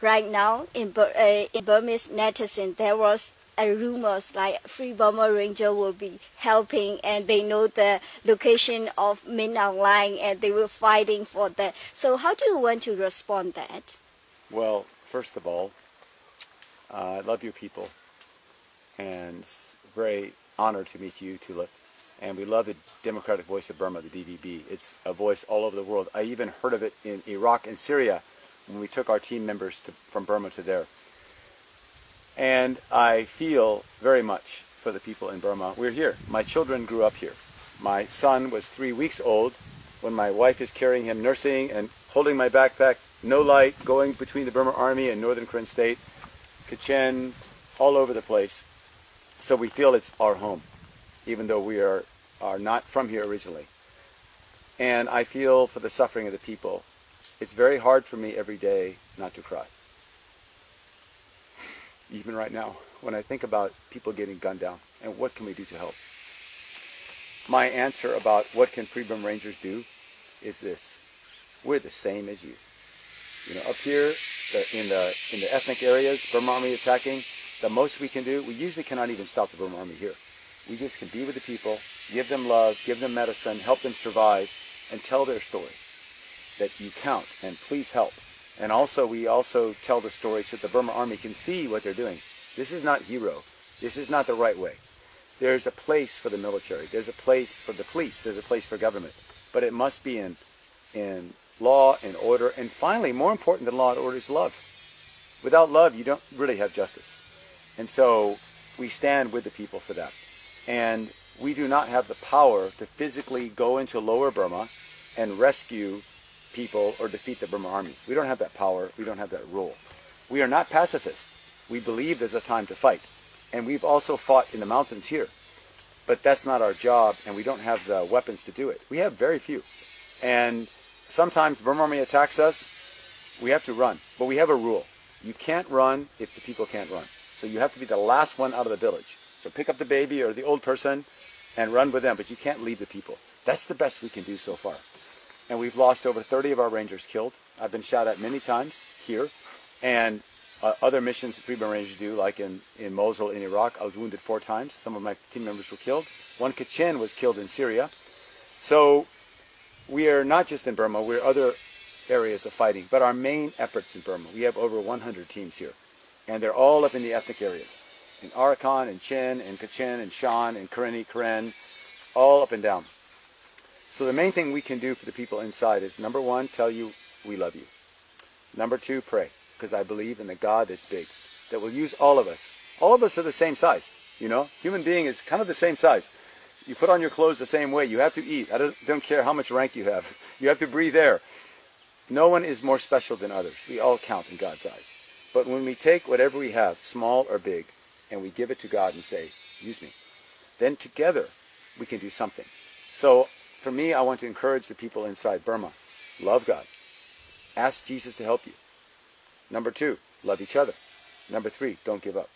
right now in Burmese netizen, there was a rumors like Free Burma Ranger will be helping, and they know the location of Min Aung Hlaing, and they were fighting for that. So how do you want to respond that? Well, first of all, I love your people, and very honored to meet you, Tulip. And we love the Democratic Voice of Burma, the DVB. It's a voice all over the world. I even heard of it in Iraq and Syria when we took our team members from Burma to there. And I feel very much for the people in Burma. We're here. My children grew up here. My son was 3 weeks old when my wife is carrying him, nursing and holding my backpack, no light, going between the Burma Army and Northern Karen State, Kachin, all over the place. So we feel it's our home, even though we are not from here originally. And I feel for the suffering of the people. It's very hard for me every day not to cry. Even right now, when I think about people getting gunned down and what can we do to help. My answer about what can Free Burma Rangers do is this: we're the same as you. Up here in the ethnic areas, Burma Army attacking, the most we can do, we usually cannot even stop the Burma Army here. We just can be with the people, give them love, give them medicine, help them survive, and tell their story. That you count, and please help. And also, we also tell the story so the Burma Army can see what they're doing. This is not hero. This is not the right way. There's a place for the military. There's a place for the police. There's a place for government. But it must be in law and order. And finally, more important than law and order is love. Without love, you don't really have justice. And so we stand with the people for that. And we do not have the power to physically go into lower Burma and rescue people or defeat the Burma Army. We don't have that power. We don't have that role. We are not pacifists. We believe there's a time to fight. And we've also fought in the mountains here. But that's not our job, and we don't have the weapons to do it. We have very few. And sometimes Burma Army attacks us, we have to run. But we have a rule. You can't run if the people can't run. So you have to be the last one out of the village. So pick up the baby or the old person and run with them, but you can't leave the people. That's the best we can do so far. And we've lost over 30 of our rangers killed. I've been shot at many times here. And other missions that Free Burma Rangers do, like in Mosul in Iraq, I was wounded 4 times. Some of my team members were killed. One Kachin was killed in Syria. So we are not just in Burma, we're other areas of fighting. But our main efforts in Burma, we have over 100 teams here. And they're all up in the ethnic areas. In Arakan, and Chin, and Kachin, and Shan, and Karen, all up and down. So the main thing we can do for the people inside is, number 1, tell you we love you. Number 2, pray, because I believe in the God that's big, that will use all of us. All of us are the same size, Human being is kind of the same size. You put on your clothes the same way. You have to eat. I don't care how much rank you have. You have to breathe air. No one is more special than others. We all count in God's eyes. But when we take whatever we have, small or big, and we give it to God and say, use me, then together we can do something. So for me, I want to encourage the people inside Burma. Love God. Ask Jesus to help you. Number 2, love each other. Number 3, don't give up.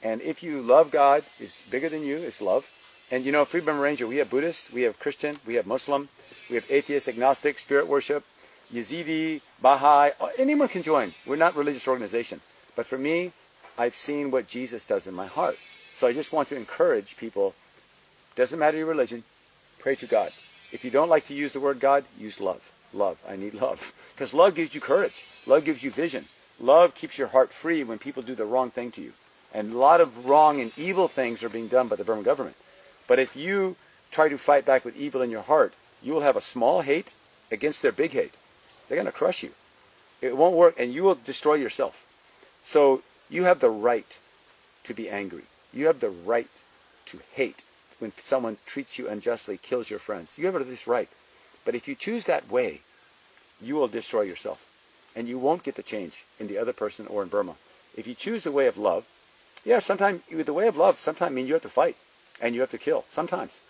And if you love God, is bigger than you, is love. And Free Burma Ranger, we have Buddhist, we have Christian, we have Muslim, we have atheist, agnostic, spirit worship, Yazidi, Baha'i, anyone can join. We're not a religious organization. But for me, I've seen what Jesus does in my heart. So I just want to encourage people, doesn't matter your religion, pray to God. If you don't like to use the word God, use love. Love. I need love. Because love gives you courage. Love gives you vision. Love keeps your heart free when people do the wrong thing to you. And a lot of wrong and evil things are being done by the Burman government. But if you try to fight back with evil in your heart, you will have a small hate against their big hate. They're going to crush you. It won't work, and you will destroy yourself. So you have the right to be angry. You have the right to hate when someone treats you unjustly, kills your friends. You have this right. But if you choose that way, you will destroy yourself. And you won't get the change in the other person or in Burma. If you choose the way of love, sometimes the way of love sometimes means you have to fight and you have to kill, sometimes.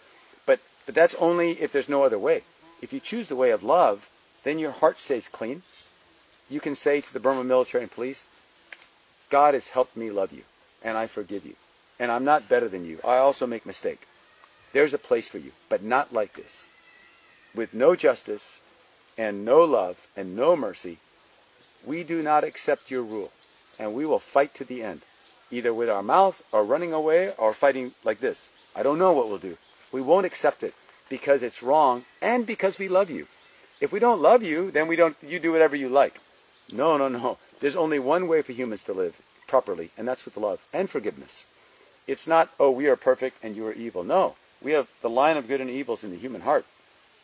But that's only if there's no other way. If you choose the way of love, then your heart stays clean. You can say to the Burma military and police, God has helped me love you, and I forgive you. And I'm not better than you. I also make mistakes. There's a place for you, but not like this. With no justice and no love and no mercy, We do not accept your rule, and we will fight to the end, either with our mouth or running away or fighting like this. I don't know what we'll do. We won't accept it because it's wrong and because we love you. If we don't love you, then you do whatever you like. No, no, no. There's only one way for humans to live properly, and that's with love and forgiveness. It's not, oh, we are perfect and you are evil. No, we have the line of good and evils in the human heart.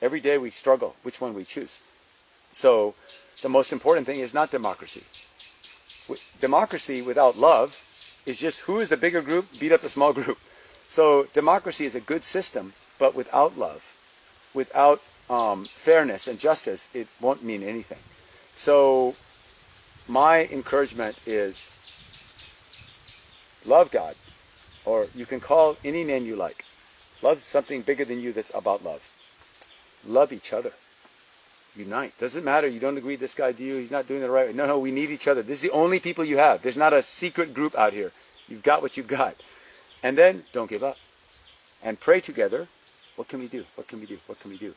Every day we struggle which one we choose. So the most important thing is not democracy. Democracy without love is just who is the bigger group, beat up the small group. So democracy is a good system, but without love, without fairness and justice, it won't mean anything. So my encouragement is love God, or you can call any name you like. Love something bigger than you that's about love. Love each other. Unite. Doesn't matter. You don't agree with this guy, do you? He's not doing it the right way. No, no, we need each other. This is the only people you have. There's not a secret group out here. You've got what you've got. And then don't give up. And pray together. What can we do? What can we do? What can we do?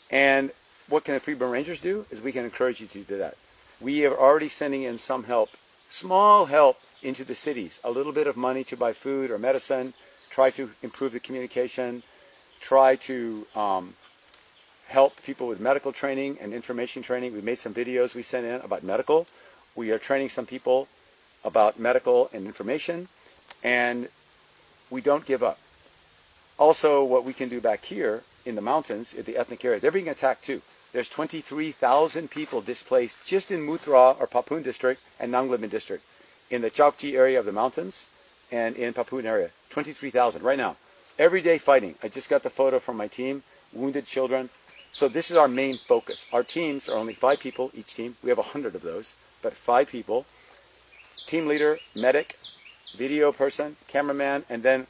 And what can the Free Burma Rangers do is we can encourage you to do that. We are already sending in some help, small help into the cities. A little bit of money to buy food or medicine. Try to improve the communication. Try to help people with medical training and information training. We made some videos we sent in about medical. We are training some people about medical and information. And we don't give up. Also, what we can do back here in the mountains, in the ethnic area, they're being attacked too. There's 23,000 people displaced just in Mutra or Papun district and Nanglimban district, in the Chokchi area of the mountains and in Papun area. 23,000 right now. Every day fighting. I just got the photo from my team, wounded children. So this is our main focus. Our teams are only 5 people each team. We have 100 of those, but 5 people. Team leader, medic, video person, cameraman, and then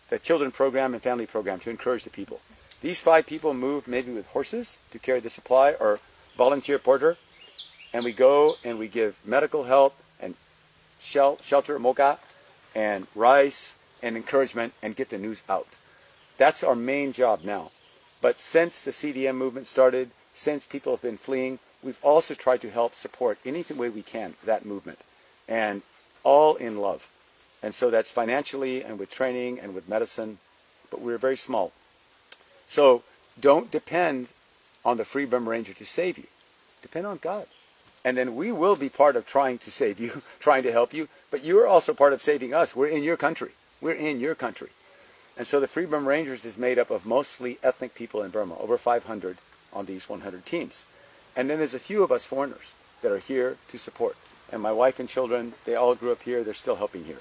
the children program and family program to encourage the people. These 5 people move maybe with horses to carry the supply or volunteer porter, and we go and we give medical help and shelter, mocha, and rice and encouragement and get the news out. That's our main job now. But since the CDM movement started, since people have been fleeing, we've also tried to help support any way we can that movement, and all in love. And so that's financially and with training and with medicine, but we're very small. So don't depend on the Free Burma Ranger to save you. Depend on God. And then we will be part of trying to save you, trying to help you, but you are also part of saving us. We're in your country. We're in your country. And so the Free Burma Rangers is made up of mostly ethnic people in Burma, over 500 on these 100 teams. And then there's a few of us foreigners that are here to support. And my wife and children, they all grew up here. They're still helping here.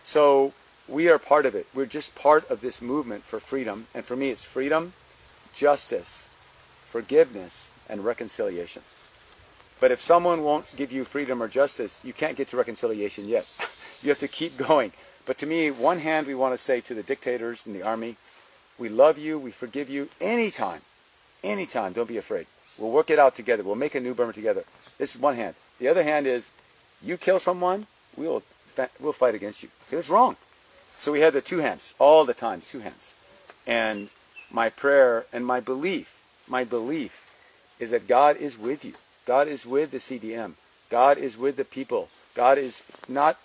So we are part of it. We're just part of this movement for freedom. And for me, it's freedom, justice, forgiveness, and reconciliation. But if someone won't give you freedom or justice, you can't get to reconciliation yet. You have to keep going. But to me, one hand, we want to say to the dictators in the army, we love you, we forgive you anytime. Anytime, don't be afraid. We'll work it out together. We'll make a new Burma together. This is one hand. The other hand is, you kill someone, we'll fight against you. It's wrong. So we have the 2 hands, all the time, 2 hands. And my prayer and my belief is that God is with you. God is with the CDM. God is with the people. God is not,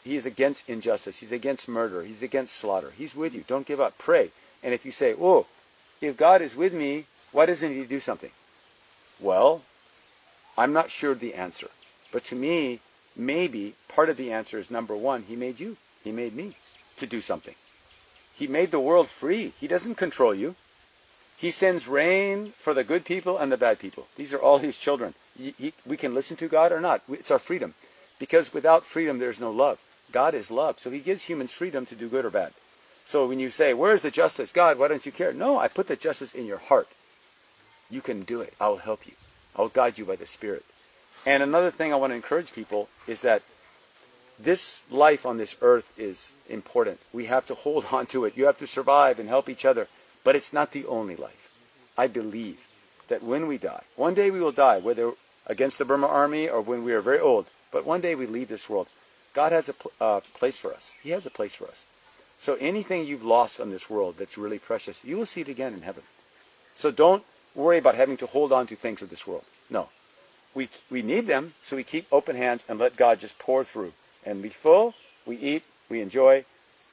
He is against injustice. He's against murder. He's against slaughter. He's with you. Don't give up. Pray. And if you say, oh, if God is with me, why doesn't He do something? Well, I'm not sure the answer. But to me, maybe part of the answer is, number 1, He made you. He made me to do something. He made the world free. He doesn't control you. He sends rain for the good people and the bad people. These are all His children. We can listen to God or not. It's our freedom. Because without freedom, there's no love. God is love. So He gives humans freedom to do good or bad. So when you say, where's the justice? God, why don't you care? No, I put the justice in your heart. You can do it. I will help you. I will guide you by the Spirit. And another thing I want to encourage people is that this life on this earth is important. We have to hold on to it. You have to survive and help each other. But it's not the only life. I believe that when we die, one day we will die, whether against the Burma army or when we are very old, but one day we leave this world. God has a place for us. He has a place for us. So anything you've lost on this world that's really precious, you will see it again in heaven. So don't worry about having to hold on to things of this world. No. we need them, so we keep open hands and let God just pour through. And we full, we eat, we enjoy,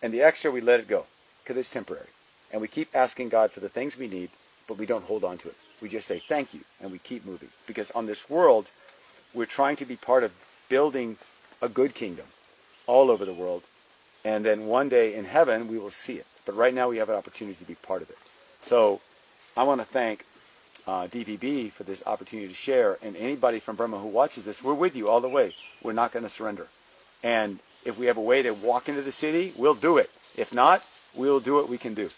and the extra we let it go, because it's temporary. And we keep asking God for the things we need, but we don't hold on to it. We just say thank you, and we keep moving. Because on this world, we're trying to be part of building a good kingdom all over the world. And then one day in heaven, we will see it. But right now, we have an opportunity to be part of it. So I want to thank DVB for this opportunity to share. And anybody from Burma who watches this, we're with you all the way. We're not going to surrender. And if we have a way to walk into the city, we'll do it. If not, we'll do what we can do.